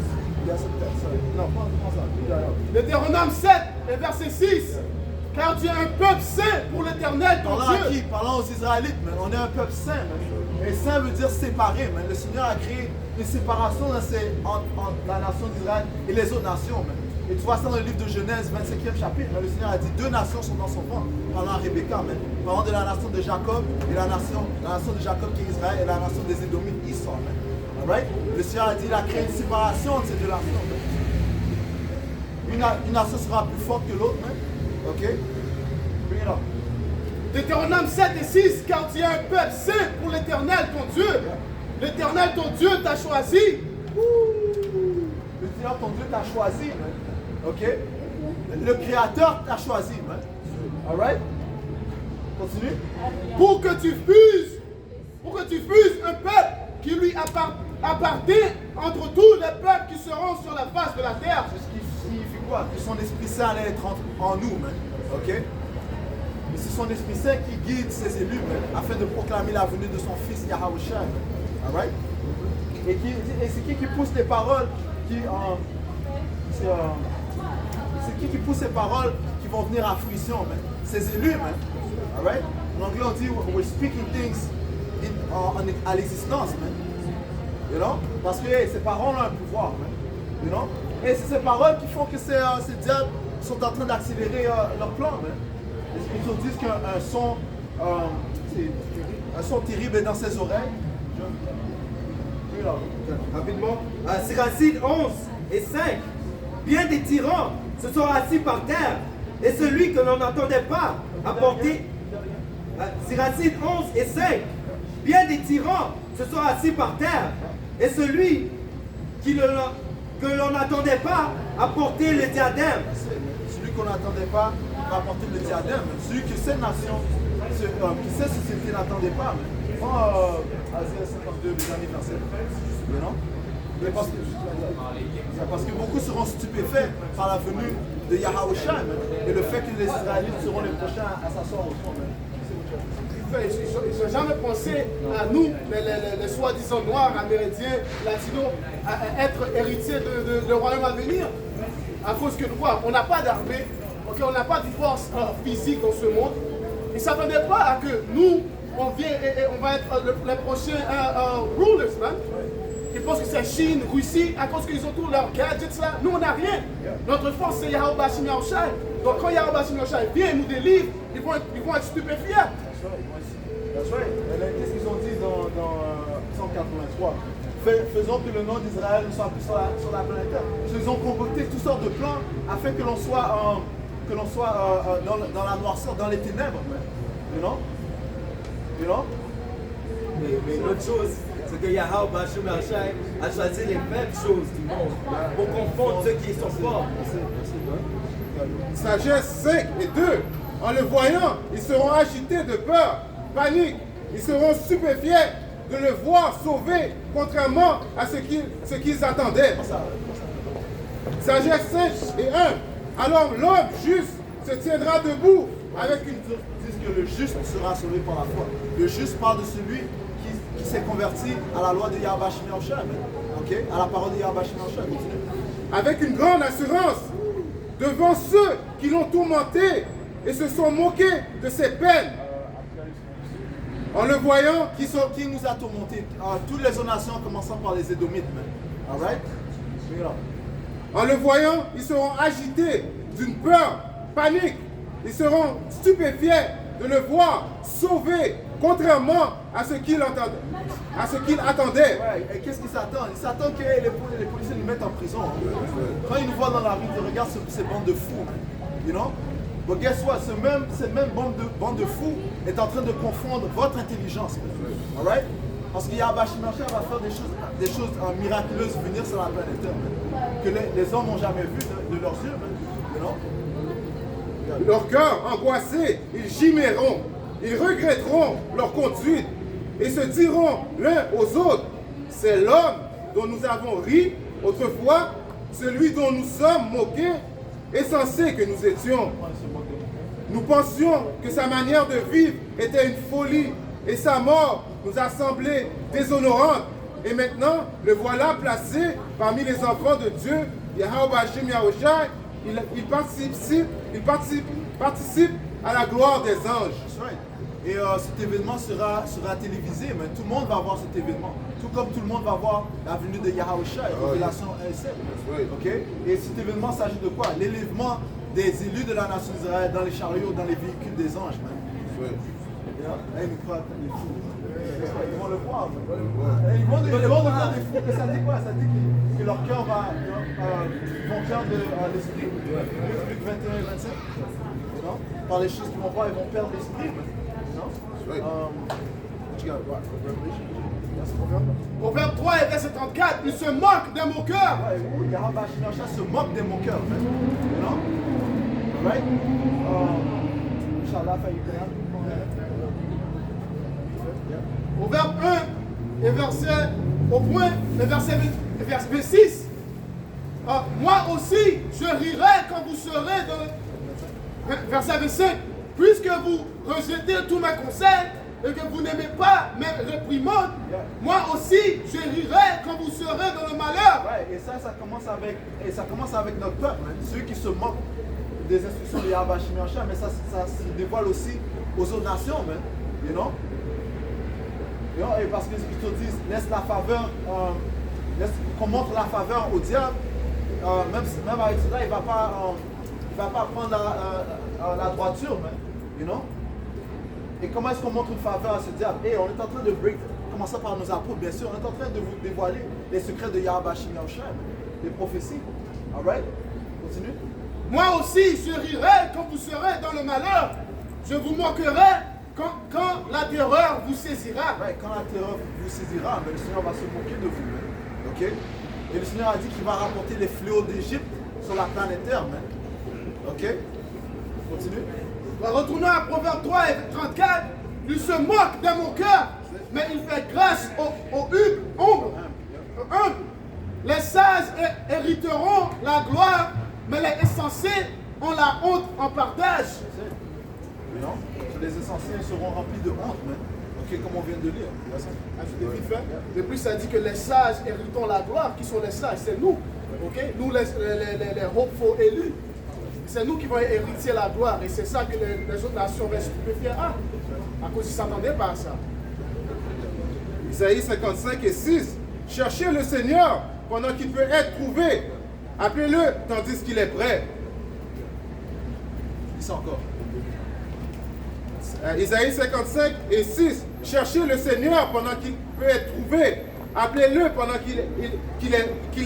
Il y a cette personne. Non, prends ça. Deutéronome 7 et verset 6. Car tu es un peuple saint pour l'Éternel, ton Parlant à Dieu. qui? Parlant aux Israélites, man. On est un peuple saint, man. Et saint veut dire séparé, man. Le Seigneur a créé une séparation entre la nation d'Israël et les autres nations, man. Et tu vois ça dans le livre de Genèse, 25e chapitre. Le Seigneur a dit 2 nations sont dans son ventre. Parlant à Rebecca, man. Parlant de la nation de Jacob et la nation de Jacob qui est Israël et la nation des Édomites, Esau, man. Alright? Le Seigneur a dit, il a créé une séparation entre ces 2 nations, man. Une nation sera plus forte que l'autre, man. Ok? Bring it up. Deutéronome 7 et 6. Car tu es un peuple saint pour l'Éternel, ton Dieu. L'Éternel, ton Dieu, t'a choisi. Le Seigneur, ton Dieu, t'a choisi, man. Ok? Le Créateur t'a choisi, man. Alright? Continue. Pour que tu fuses un peuple qui lui appartient entre tous les peuples qui seront sur la face de la terre. C'est ce qui signifie quoi? Que son Esprit Saint allait être en nous, man. Ok? Mais c'est son Esprit Saint qui guide ses élus, man, afin de proclamer la venue de son Fils Yahushua, man. Alright? Et c'est qui pousse les paroles c'est qui pousse ces paroles qui vont venir à fruition, man? Ces élus, man. Alright? En anglais, on dit we're speaking things à l'existence, man. You know? Parce que ces paroles ont un pouvoir, man. You know? Et c'est ces paroles qui font que ces diables sont en train d'accélérer leur plan, man. Les Écritures disent qu'un son terrible est dans ses oreilles. Rapidement. Siracide 11 et 5. Bien des tyrans se sont assis par terre, et celui que l'on n'entendait pas apporter. Siracide 11 et 5. Bien des tyrans se sont assis par terre, et celui que l'on n'attendait pas apporter le diadème. Celui qu'on n'attendait pas va apporter le diadème. Celui que cette nation, que cette société n'attendait pas. Prends Asia 52, les anniversaires. Non? Mais parce que beaucoup seront stupéfaits par la venue de Yahushua et le fait que les Israélites seront les prochains à s'asseoir au trône. Ils n'ont jamais pensé à nous, les soi-disant noirs, amérindiens, latinos, à être héritiers de royaume à venir. À cause que quoi? On n'a pas d'armée, okay? On n'a pas de force physique dans ce monde. Ils ne s'attendaient pas à que nous, on vient et on va être les prochains rulers, man. Ils pensent que c'est Chine, Russie, à cause qu'ils ont tous leurs gadgets là. Nous, on n'a rien. Notre force, c'est Yahweh Bashim Yahushai. Donc quand Yahweh Bashim Yahushai vient et nous délivre, ils vont être stupéfiés. That's right. Qu'est-ce qu'ils ont dit dans Psaume 83? Faisons que le nom d'Israël ne soit plus sur la planète Terre. Ils ont concocté toutes sortes de plans afin que l'on soit, dans la noirceur, dans les ténèbres. You know? Mais l'autre chose, c'est que Yahweh Bashim Yahshai a choisi les mêmes choses du monde pour confondre ceux qui sont forts. Sagesse 5 et 2. En le voyant, ils seront agités de peur, panique. Ils seront stupéfiés de le voir sauvé, contrairement à ce qu'ils attendaient. Sagesse 5 et 1. Alors l'homme juste se tiendra debout avec une... Ils disent que le juste sera sauvé par la foi. Le juste parle de celui qui s'est converti à la loi de Yahweh Shemi Yahshua, ok? À la parole de Yahweh Shemi Yahshua. Avec une grande assurance devant ceux qui l'ont tourmenté et se sont moqués de ses peines. En le voyant, qui nous a tourmentés? Toutes les autres nations, en commençant par les Édomites. All right? En le voyant, ils seront agités d'une peur, panique. Ils seront stupéfiés de le voir sauvé, contrairement à ce qu'ils attendaient. Ouais, et qu'est-ce qu'ils s'attendent? Ils s'attendent que les policiers nous mettent en prison. Quand ils nous voient dans la rue, ils regardent ces bandes de fous. You know? But guess what? Cette même bande de fous est en train de confondre votre intelligence. Alright? Parce que Yahweh Shemi Yahshua va faire des choses miraculeuses venir sur la planète Terre, que les hommes n'ont jamais vu de leurs yeux. You know? Leur cœur angoissé, ils gimmeront, ils regretteront leur conduite et se diront l'un aux autres, c'est l'homme dont nous avons ri autrefois, celui dont nous sommes moqués, insensé que nous étions. Nous pensions que sa manière de vivre était une folie et sa mort nous a semblé déshonorante. Et maintenant, le voilà placé parmi les enfants de Dieu, Yahweh Bashim Yahushai. Il participe à la gloire des anges. Right. Et cet événement sera télévisé, mais tout le monde va voir cet événement. Tout comme tout le monde va voir la venue de Yahushua, Révélation 1 et 7. Okay? Et cet événement s'agit de quoi? L'élèvement des élus de la nation d'Israël dans les chariots, dans les véhicules des anges. Ils vont le voir. Ils vont devenir des fous. Ça dit quoi? Ça dit que leur cœur va cœur de l'esprit. Luc 21 et 25. Non? Par les choses qu'ils vont voir, ils vont perdre l'esprit. Proverbe 3 et verset 34, il se moque de mon cœur. Yahweh Shemi Yahshua se moque de mon cœur. Non? Right? Inch'Allah, Proverbe 1 et verset 6. Moi aussi, je rirai quand vous serez dans le verset 25. Puisque vous rejetez tous mes conseils et que vous n'aimez pas mes réprimandes, moi aussi, je rirai quand vous serez dans le malheur. Ouais, et ça commence avec notre peuple, ceux qui se moquent des instructions de Yahweh Shemi Yahshua, mais ça se dévoile aussi aux autres nations, you know? Et parce que les Écritures disent, laisse la faveur, qu'on montre la faveur au diable, même avec cela, il ne va pas prendre la droiture, you know? Et comment est-ce qu'on montre une faveur à ce diable? Et on est en train de commencer par nos apôtres, bien sûr, on est en train de vous dévoiler les secrets de Yahweh Shemi Yahshua, les prophéties. Alright? Continue. Moi aussi, je rirai quand vous serez dans le malheur. Je vous moquerai quand la terreur vous saisira. Right, quand la terreur vous saisira, le Seigneur va se moquer de vous. Ok? Et le Seigneur a dit qu'il va rapporter les fléaux d'Égypte sur la planète Terre. Ok? Continue. Retournons à Proverbe 3 et 34. Il se moque de mon cœur, mais il fait grâce aux humbles. Les sages hériteront la gloire, mais les insensés ont la honte en partage. Non? Les insensés seront remplis de honte, ok, comme on vient de lire. De plus, ça dit que les sages héritons la gloire. Qui sont les sages? C'est nous. Ok? Nous, les hopeful élus. C'est nous qui vont hériter la gloire. Et c'est ça que les autres nations restent stupéfiées à cause qu'ils ne s'attendaient pas à ça. Isaïe 55 et 6. Cherchez le Seigneur pendant qu'il peut être trouvé. Appelez-le tandis qu'il est prêt. Dis ça encore. Isaïe 55 et 6. Cherchez le Seigneur pendant qu'il peut être trouvé. Appelez-le pendant qu'il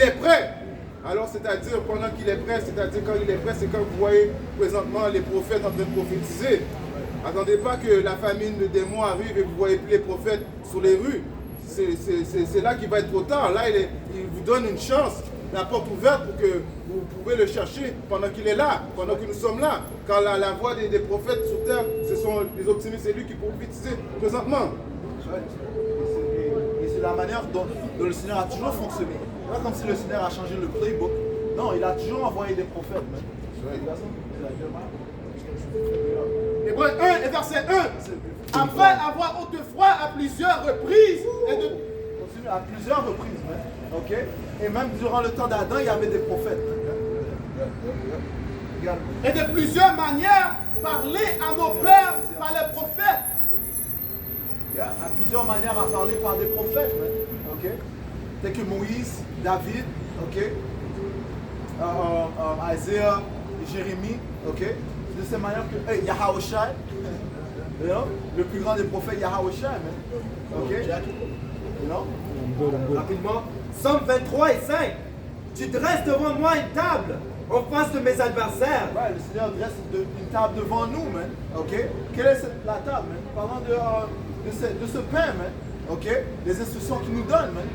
est prêt. Alors, c'est-à-dire pendant qu'il est prêt, c'est-à-dire quand il est prêt, c'est quand vous voyez présentement les prophètes en train de prophétiser. Attendez pas que la famine de démons arrive et vous voyez plus les prophètes sur les rues. C'est là qu'il va être trop tard. Là, il vous donne une chance, la porte ouverte pour que vous pouvez le chercher pendant qu'il est là, pendant que nous sommes là. Quand la voix des prophètes sur terre, ce sont les optimistes, c'est lui qui prophétise présentement. Et c'est la manière dont le Seigneur a toujours fonctionné. Pas comme si le Seigneur a changé le playbook. Non, il a toujours envoyé des prophètes. Hébreux 1 et verset 1. Après avoir autrefois à plusieurs reprises Continue à plusieurs reprises. Ok? Et même durant le temps d'Adam, il y avait des prophètes. et de plusieurs manières parlé à nos pères par les prophètes. À plusieurs manières à parler par des prophètes. Ok? Tel que Moïse, David, ok? Isaiah, Jérémie, ok? De cette manière que Yahaoshai, le plus grand des prophètes, Yahaoshai, ok? Rapidement. Somme 23 et 5. Tu dresses devant moi une table en face de mes adversaires. Ouais, le Seigneur dresse une table devant nous, man. Ok? Quelle est la table, man? Parlant de ce pain, man. Ok? Les instructions qu'il nous donne, man.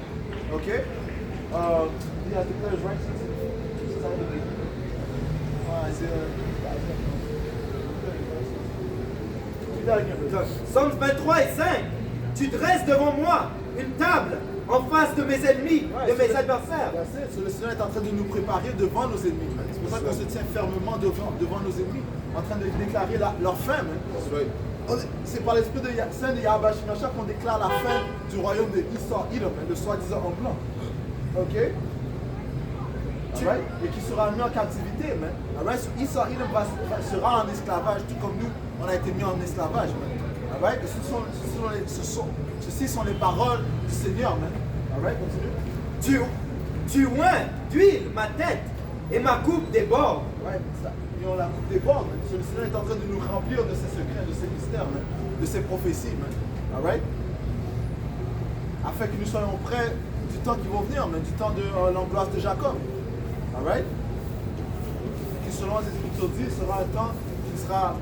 Ok? Il a declared his righteousness. Somme 23 et 5. Tu dresses devant moi une table en face de mes ennemis, de mes adversaires. Le Seigneur est en train de nous préparer devant nos ennemis. Man. C'est pour ça qu'on se tient fermement devant nos ennemis, en train de déclarer leur fin. Man. C'est par l'esprit de Saint de Yahweh Shemashah qu'on déclare la fin du royaume de Esau Edom, le soi-disant en blanc. Ok? Right? Et qui sera mis en captivité. Man. Right? So Esau Edom sera en esclavage, tout comme nous, on a été mis en esclavage. Man. Right? Et ceci sont les paroles du Seigneur. Man. Right? Continue. Tu oins d'huile ma tête et ma coupe déborde. Ouais, et on la coupe des bords. Le Seigneur est en train de nous remplir de ses secrets, de ses mystères, man, de ses prophéties. Man. All right? Afin que nous soyons prêts du temps qui va venir, man, du temps de l'angoisse de Jacob. All right? Qui, selon les Écritures disent, sera un temps qui sera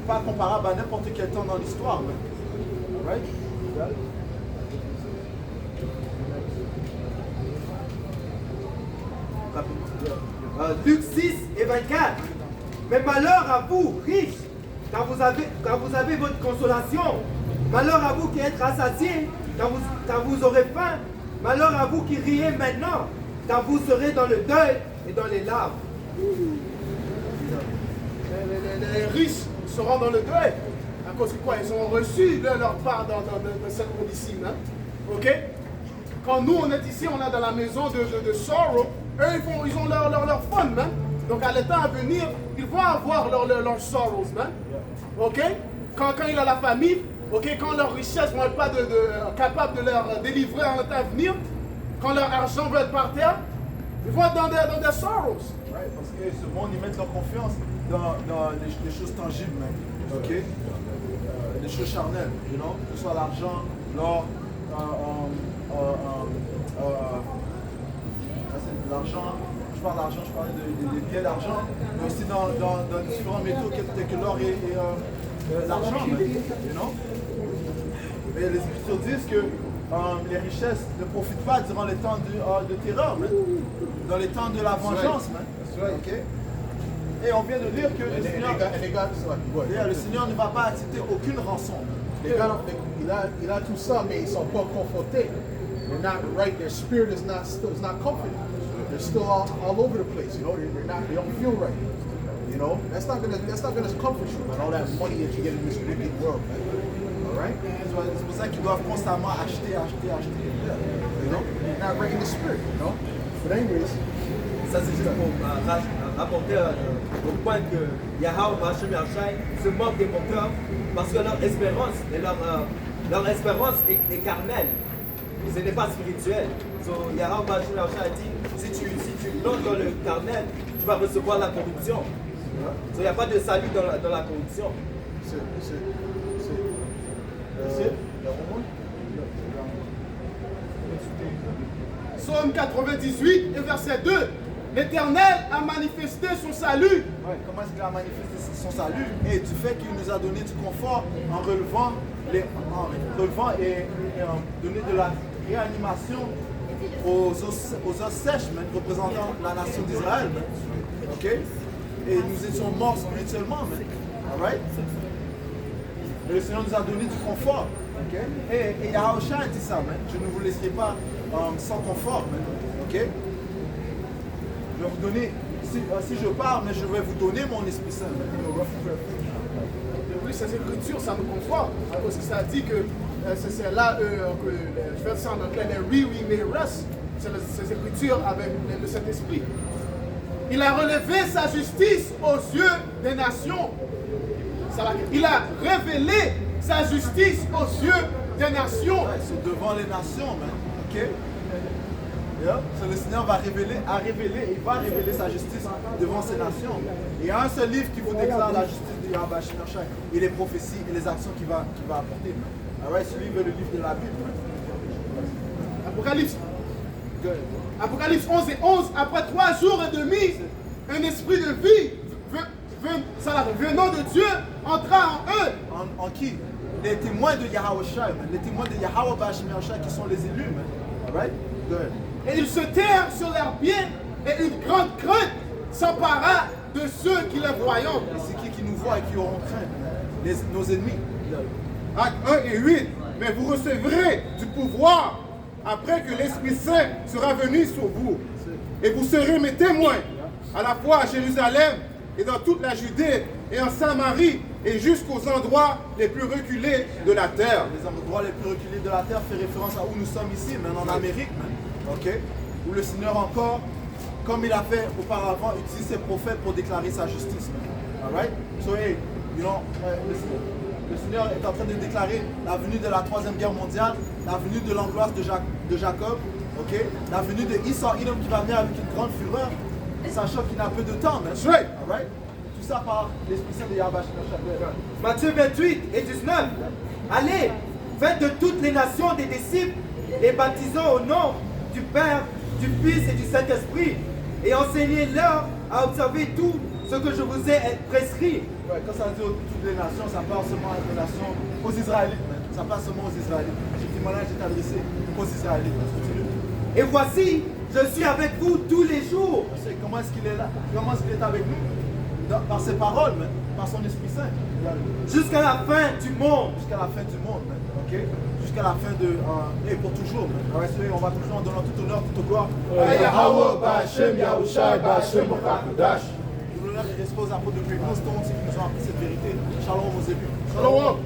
pas comparable à n'importe quel temps dans l'histoire. All right? Yeah. Luc 6 et 24. Mais malheur à vous, riches, car vous avez votre consolation. Malheur à vous qui êtes rassasiés, car vous aurez faim. Malheur à vous qui riez maintenant, car vous serez dans le deuil et dans les larmes. Les riches seront dans le deuil. À cause de quoi? Ils ont reçu leur part dans cette médecine. Hein? Ok? Quand nous, on est ici, on est dans la maison de sorrow, eux, ils ont leur fun, man. Donc, à l'état à venir, ils vont avoir leur sorrows, man. Ok? Quand il a la famille, ok? Quand leurs richesses vont être pas capables de leur délivrer en l'état à venir, quand leur argent va être par terre, ils vont être dans des sorrows. Ouais, parce que ce monde, ils mettent leur confiance dans les choses tangibles, man. Ok? Les choses charnelles, you know? Que ce soit l'argent, l'or, l'argent, je parle d'argent, je parlais des biens d'argent, mais aussi dans différents métaux tels que l'or et l'argent, you know? Mais les Écritures disent que les richesses ne profitent pas durant les temps de terreur, man. Dans les temps de la vengeance, man. Okay? Et on vient de lire que le Seigneur ne va pas accepter aucune rançon. Il a tout ça, mais ils ne sont pas confortés. They're not right. Their spirit is not comforted. They're still all over the place. You know, they don't feel right. You know, that's not gonna comfort you, man. All that money that you get in this wicked world, man. All right. C'est pour ça qu'ils doivent constamment acheter. You know, they're not right in the spirit. You know. But anyways, Ça, c'est juste pour rapporter au point que Yahweh Hashem Yahshai se moque des moqueurs parce que leur espérance est carnelle. Ce n'est pas spirituel. So, Yahweh Hashem Yahshai a dit si tu plonges dans le carnel, tu vas recevoir la corruption. Il n'y a pas de salut dans la corruption. Psaume 98 et verset 2. L'Éternel a manifesté son salut. Ouais, comment est-ce qu'il a manifesté son salut? Et du fait qu'il nous a donné du confort en relevant, et en donner de la réanimation aux os sèches, man, représentant la nation d'Israël. Ok? Et nous étions morts spirituellement. Alright? Et le Seigneur nous a donné du confort. Okay? Et Yahushua a dit ça, man. Je ne vous laisserai pas sans confort. Man. Ok? Je vais vous donner, si je parle, mais je vais vous donner mon Esprit Saint. Oui, ces écritures, ça nous conforte. Parce que ça dit que c'est là que je vais dire ça en anglais, les re-we-may-rest. C'est ces écritures avec le Saint-Esprit. Il a relevé sa justice aux yeux des nations. Il a révélé sa justice aux yeux des nations. Ouais, c'est devant les nations, man. Ok? Yeah. So, le Seigneur va révéler sa justice devant ces nations. Il y a un seul livre qui vous déclare la justice de Yahweh Shemashai et les prophéties et les actions qu'il va apporter. Alright, ce livre est le livre de la Bible. Apocalypse 11 et 11, après 3 jours et demi, un esprit de vie venant de Dieu entra en eux. En qui? Les témoins de Yahweh Shai, les témoins de Yahweh Shemashai qui sont les élus. Man. Alright? Good. Et ils se terrent sur leurs pieds et une grande crainte s'empara de ceux qui les voyaient. Et c'est qui nous voit et qui auront craint? Nos ennemis. Actes 1 et 8. Mais vous recevrez du pouvoir après que l'Esprit Saint sera venu sur vous. Et vous serez mes témoins, à la fois à Jérusalem et dans toute la Judée et en Samarie et jusqu'aux endroits les plus reculés de la terre. Les endroits les plus reculés de la terre fait référence à où nous sommes ici, même en Amérique, man. Ok? Où le Seigneur encore, comme il a fait auparavant, utilise ses prophètes pour déclarer sa justice. Man. Alright? So hey, you know, le Seigneur est en train de déclarer la venue de la 3e guerre mondiale, la venue de l'angoisse de Jacob, ok? La venue de Esau Edom qui va venir avec une grande fureur, sachant qu'il n'a peu de temps. Man. Right. Alright? Tout ça par l'Esprit Saint de Yahweh Shemashai. Matthieu 28 et 19. Allez, faites de toutes les nations des disciples et baptisons au nom du Père, du Fils et du Saint-Esprit et enseignez-leur à observer tout ce que je vous ai prescrit. Ouais, quand ça dit toutes les nations, ça parle seulement aux nations, aux Israélites. Man. Ça parle seulement aux Israélites. Ce témoignage est adressé aux Israélites. Et voici, je suis avec vous tous les jours. Comment est-ce qu'il est là? Comment est-ce qu'il est avec nous? Par ses paroles, man. Par son Esprit Saint. Jusqu'à la fin du monde. Jusqu'à la fin du monde, man. Ok? Jusqu'à la fin de... et pour toujours, man. Ouais, on va toujours en donnant tout honneur, toute gloire. Yahweh, Ba'Hashem, Yahushai, Ba'Hashem, Ba'Kudash. L'honneur et respect aux apôtres de Great Stone qui nous ont appris cette vérité. Shalom aux élus. Shalom.